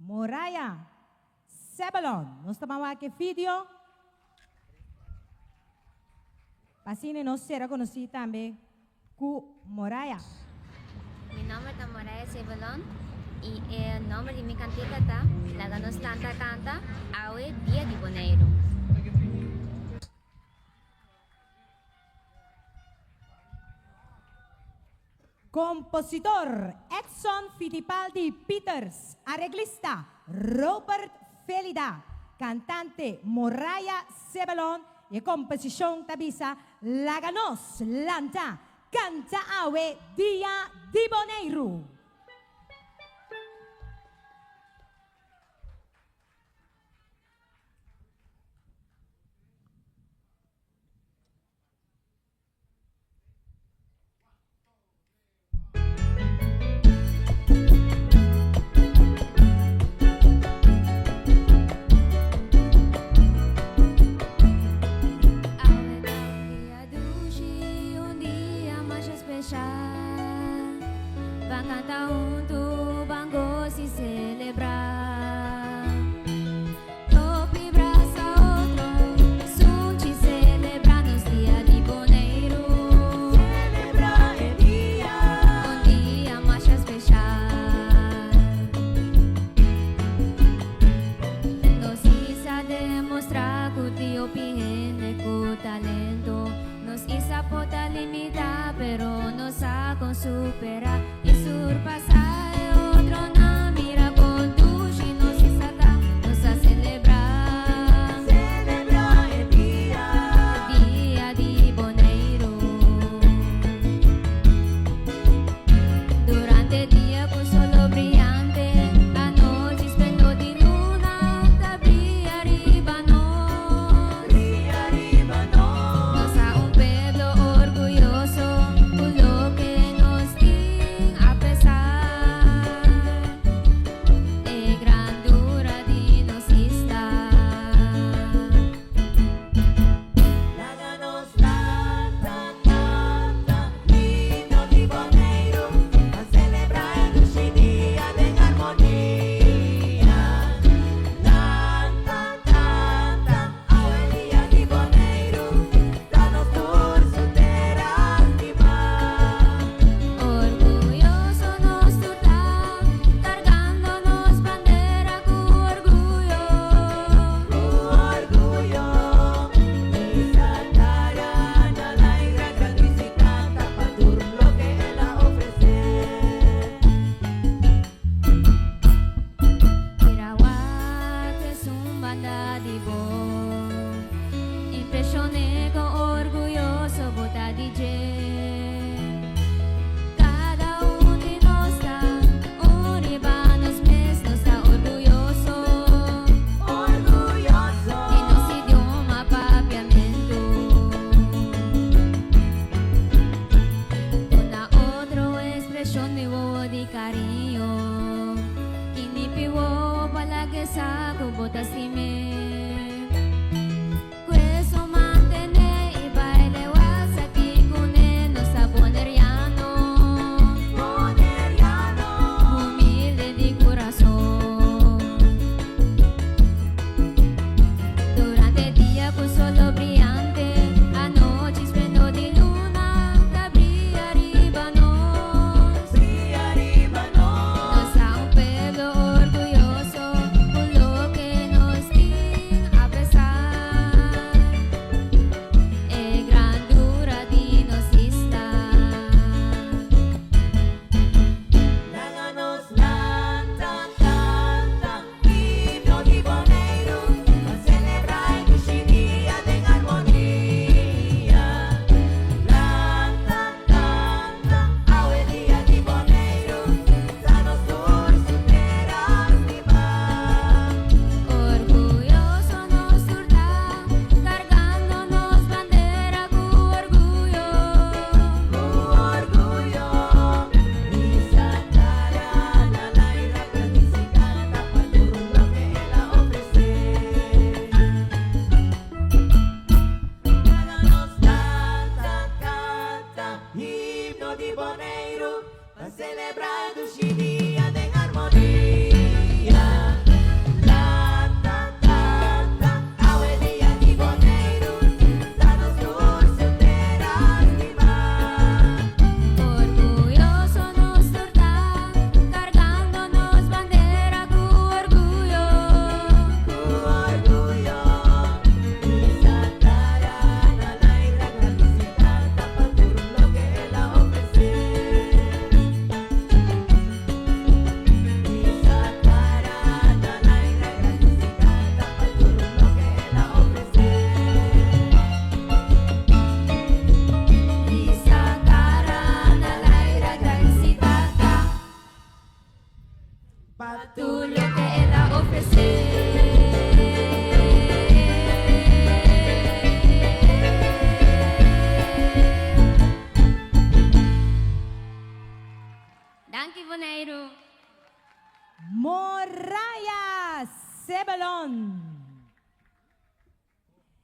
Moraya Sebelon. Nós estamos aqui vídeo. Assim nós será conhecido também como Moraya. Mi nombre es Moraya Sebelon y el nombre de mi cantita está La Ganos Tanta Canta Awe Dia de Boneiro. Compositor Edson Fittipaldi Peters, arreglista Robert Felida, cantante Moraya Sebelon y composición tabisa Laganos Lanta, canta awe Dia de Boneiro. Van cantar junto, van gozar y celebrar. Topi braça outro, sunte celebrar nos dia de Boneiro. Celebrar é dia, Dia mais especial. Nos isa demonstrar que o teu pirrene com talento. Nos isa pode limitar, pero nos sa con superar y surpasar otro na mira con tu y nos isa da, nos a celebrar. celebrar é dia, Dia de Boneiro. Durante el día con solo brillante, a noche esplendor de luna, da brilla arriba nos. brilha arriba nós. Nos a un pueblo orgulloso, por lo que nos tiene a pesar de grandura de nos estar. Laganos canta, canta, hino de Boneiro, a celebrar este dia em harmonia. Canta, canta, ao dia de Boneiro, danos torso terás de mar. Orgulloso nos está, cargándonos bandera con orgullo. Orgulho, e sacará na alegre grande se canta para tudo lo que ela oferecer. Kirawat es un banda de voz, impresioné con orgulloso bota DJ. Cada uno de nos está, unibanos mes nos está orgulloso. Orgulhoso, En nos idioma papiamento. Una otra expresión de voz de cariño. Kinipiwo palagi sa kubota si me. Queso mantene ibailewa sa kikune no sa boneriano. boneriano, Humilde de corazón. Durante el día con solo brillante, anoche esplendor de luna, da brilla arriba nos. brilha arriba nós. Nos a un pueblo orgulloso, por lo que nos tiene Tú lo que Él ha ofrecer. Danke, Bonairo. Moraya Sebelon.